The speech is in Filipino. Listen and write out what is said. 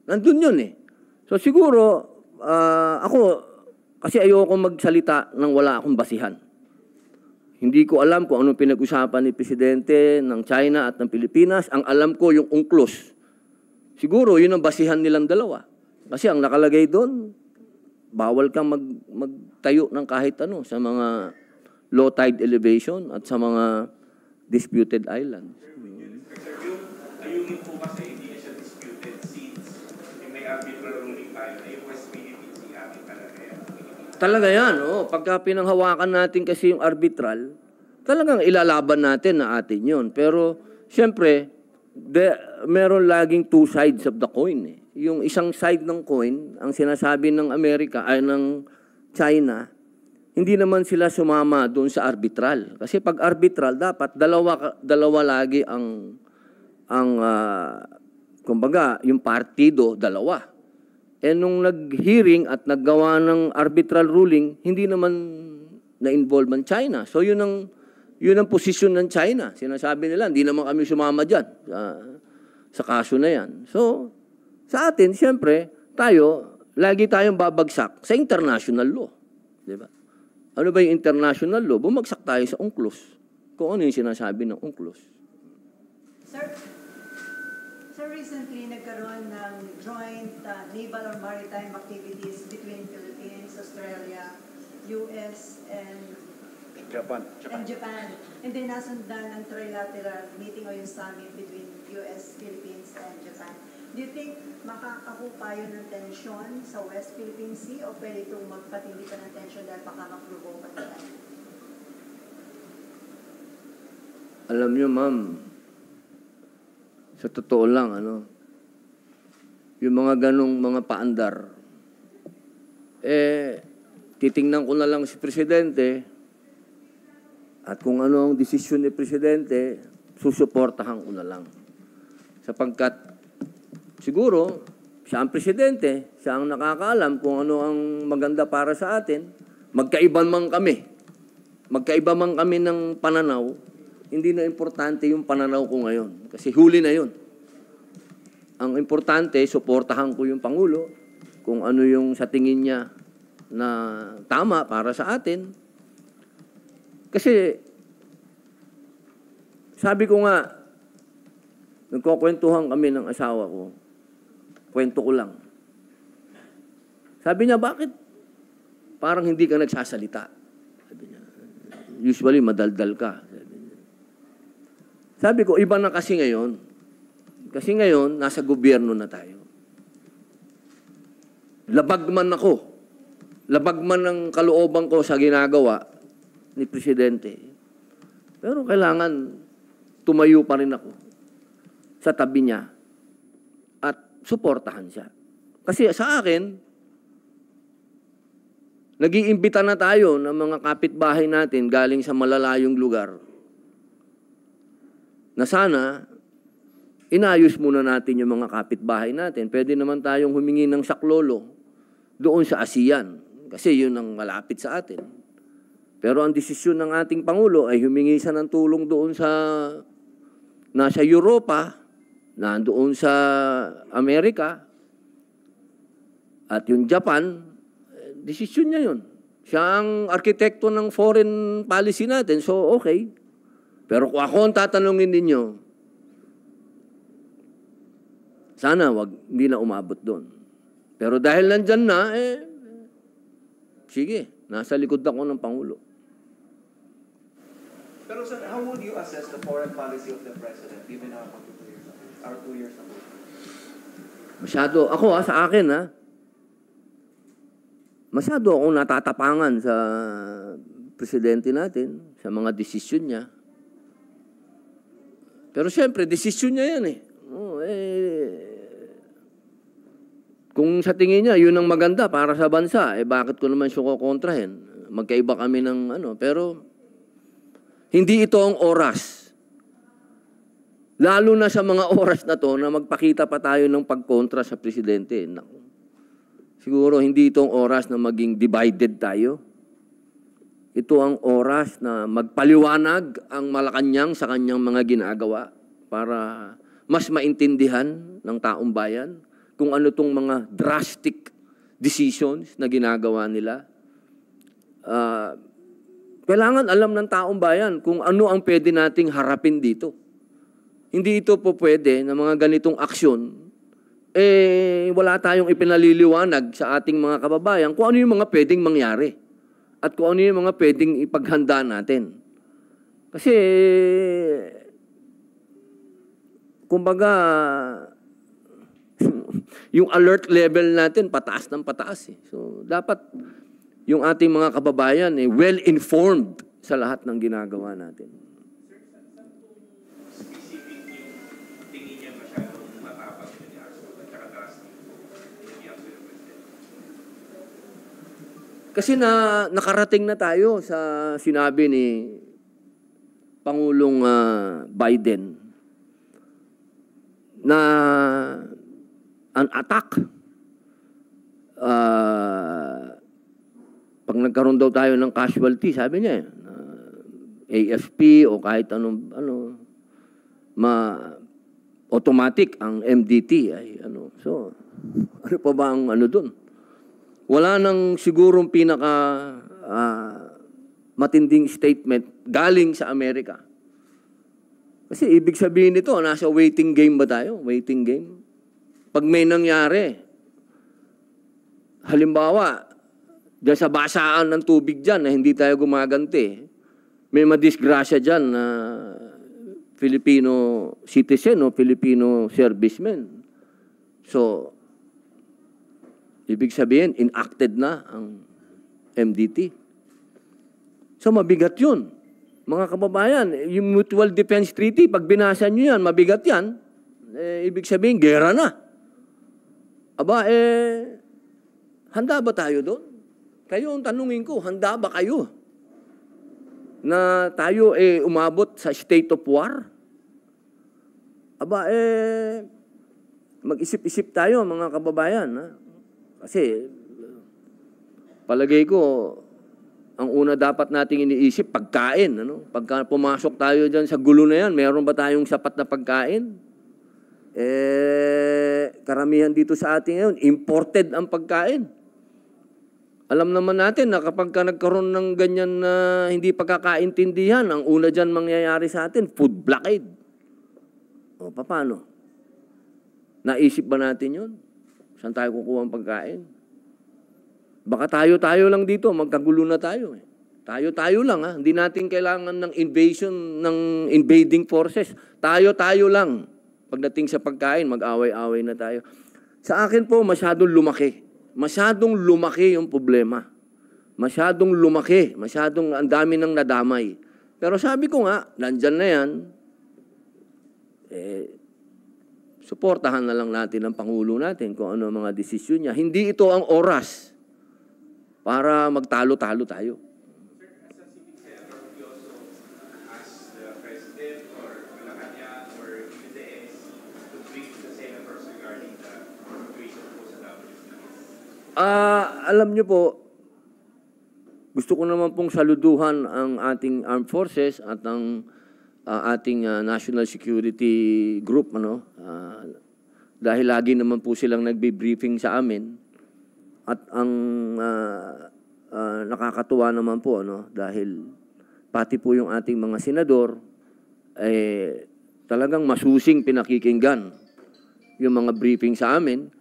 Nandun yun eh. So siguro, ako, kasi ayoko magsalita nang wala akong basihan. Hindi ko alam kung anong pinag-usapan ni Presidente ng China at ng Pilipinas. Ang alam ko yung UNCLOS. Siguro yun ang basihan nilang dalawa. Kasi ang nakalagay doon, bawal kang magtayo ng kahit ano sa mga low tide elevation at sa mga disputed islands. Ayungin po kasi hindi na siya disputed since may arbitral ruling tayo na yung West Philippines yung ating talaga yan. Talaga yan, oh. Pagka pinanghawakan natin kasi yung arbitral, talagang ilalaban natin na atin yun. Pero, siyempre, meron laging two sides of the coin. Eh. Yung isang side ng coin, ang sinasabi ng Amerika, ay ng China, hindi naman sila sumama doon sa arbitral. Kasi pag arbitral, dapat dalawa lagi kumbaga, yung partido, dalawa. Eh nung nag-hearing at naggawa ng arbitral ruling, hindi naman na-involve ang China. So yun ang posisyon ng China. Sinasabi nila, hindi naman kami sumama dyan sa kaso na yan. So, sa atin, siyempre, lagi tayong babagsak sa international law. Diba? Ano ba yung international law? Bumagsak tayo sa UNCLOS. Kung ano yung sinasabi ng UNCLOS. Sir, recently nagkaroon ng joint naval or maritime activities between Philippines, Australia, US, and Japan. And then nasundan ng trilateral meeting o yung summit between US, Philippines, and Japan. Do you think makakahupa yun ng tensyon sa West Philippine Sea o pwede itong magpatindi pa ng tensyon dahil baka mag-provoke pa tayo? Alam nyo, ma'am, sa totoo lang, yung mga ganong mga paandar, titingnan ko na lang si Presidente at kung ano ang desisyon ni Presidente, susuportahan ko na lang. Sapagkat, siguro, siya ang Presidente, siya ang nakakaalam kung ano ang maganda para sa atin, magkaiba man kami ng pananaw, hindi na importante yung pananaw ko ngayon. Kasi huli na yun. Ang importante, suportahan ko yung Pangulo kung ano yung sa tingin niya na tama para sa atin. Kasi, sabi ko nga, nagkukwentuhan kami ng asawa ko. Kwento ko lang. Sabi niya, bakit parang hindi ka nagsasalita? Sabi niya, usually madaldal ka. Sabi ko, iba na kasi ngayon. Kasi ngayon, nasa gobyerno na tayo. Labag man ako. Labag man ang kalooban ko sa ginagawa ni Presidente. Pero kailangan tumayo pa rin ako sa tabi niya at suportahan siya. Kasi sa akin, nag-iimbita na tayo ng mga kapitbahay natin galing sa malalayong lugar na sana inayos muna natin yung mga kapitbahay natin. Pwede naman tayong humingi ng saklolo doon sa ASEAN kasi yun ang malapit sa atin. Pero ang desisyon ng ating Pangulo ay humingi siya ng tulong doon sa nasa Europa, nandoon sa Amerika, at yung Japan, desisyon niya yun. Siya ang arkitekto ng foreign policy natin, so okay. Pero kung ako ang tatanungin ninyo, sana hindi na umabot doon. Pero dahil nandyan na, sige, nasa likod ako ng Pangulo. Pero sir, how would you assess the foreign policy of the President given our 2 years ago? Masyado, sa akin, masyado akong natatapangan sa Presidente natin, sa mga desisyon niya. Pero siyempre, desisyon niya yan kung sa tingin niya, yun ang maganda para sa bansa, bakit ko naman siya kukontrahin? Magkaiba kami ng pero hindi ito ang oras. Lalo na sa mga oras na to na magpakita pa tayo ng pagkontra sa Presidente. Siguro hindi itong oras na maging divided tayo. Ito ang oras na magpaliwanag ang Malacanang sa kanyang mga ginagawa para mas maintindihan ng taong bayan kung ano tong mga drastic decisions na ginagawa nila. Kailangan alam ng taong bayan kung ano ang pwede nating harapin dito. Hindi ito po pwede na mga ganitong aksyon, wala tayong ipinaliliwanag sa ating mga kababayan kung ano yung mga pwedeng mangyari at kung ano yung mga pwedeng ipaghanda natin. Kasi, kumbaga, yung alert level natin pataas ng pataas. So, dapat yung ating mga kababayan well-informed sa lahat ng ginagawa natin. Specific yung tingin niya masyadong matapang yun ni Arso at saka drastic yung reaction ng President? Kasi nakarating na tayo sa sinabi ni Pangulong Biden na an attack pag nagkaroon daw tayo ng casualty, sabi niya, AFP o kahit automatic ang MDT ay So, ano pa ba ang doon? Wala nang sigurong pinaka matinding statement galing sa Amerika. Kasi ibig sabihin nito, nasa waiting game ba tayo? Waiting game. Pag may nangyari, halimbawa, dyan sa basaan ng tubig dyan na hindi tayo gumaganti, may madisgrasya dyan na Filipino citizen o Filipino serviceman. So, ibig sabihin, enacted na ang MDT. So, mabigat yun. Mga kababayan, yung Mutual Defense Treaty, pag binasa nyo yan, mabigat yan, ibig sabihin, gera na. Aba, handa ba tayo doon? Kayo ang tanungin ko, handa ba kayo na tayo umabot sa state of war? Aba, mag-isip-isip tayo mga kababayan. Ha? Kasi, palagay ko, ang una dapat nating iniisip, pagkain. Pagka pumasok tayo dyan sa gulo na yan, meron ba tayong sapat na pagkain? Karamihan dito sa atin ngayon, imported ang pagkain. Alam naman natin na kapag nagkaroon ng ganyan na hindi pagkakaintindihan, ang una dyan mangyayari sa atin, food blockade. O, paano? Naisip ba natin yun? Saan tayo kukuha ang pagkain? Baka tayo-tayo lang dito, magkagulo na tayo. Tayo-tayo lang. Ha? Hindi natin kailangan ng invasion, ng invading forces. Tayo-tayo lang. Pagdating sa pagkain, mag-away-away na tayo. Sa akin po, masyadong lumaki. Masyadong lumaki yung problema. Masyadong lumaki. Masyadong ang dami ng nadamay. Pero sabi ko nga, nandyan na yan, suportahan na lang natin ang Pangulo natin kung ano ang mga desisyon niya. Hindi ito ang oras para magtalo-talo tayo. Sir, as a civic senator, we also ask the President or Malacanang or even the SC to brief the senators regarding the situation po sa WCS. Alam niyo po, gusto ko naman pong saluduhan ang ating armed forces at ang ating national security group, dahil lagi naman po silang nagbe-briefing sa amin. At ang nakakatuwa naman po, dahil pati po yung ating mga senador, talagang masusing pinakikinggan yung mga briefing sa amin.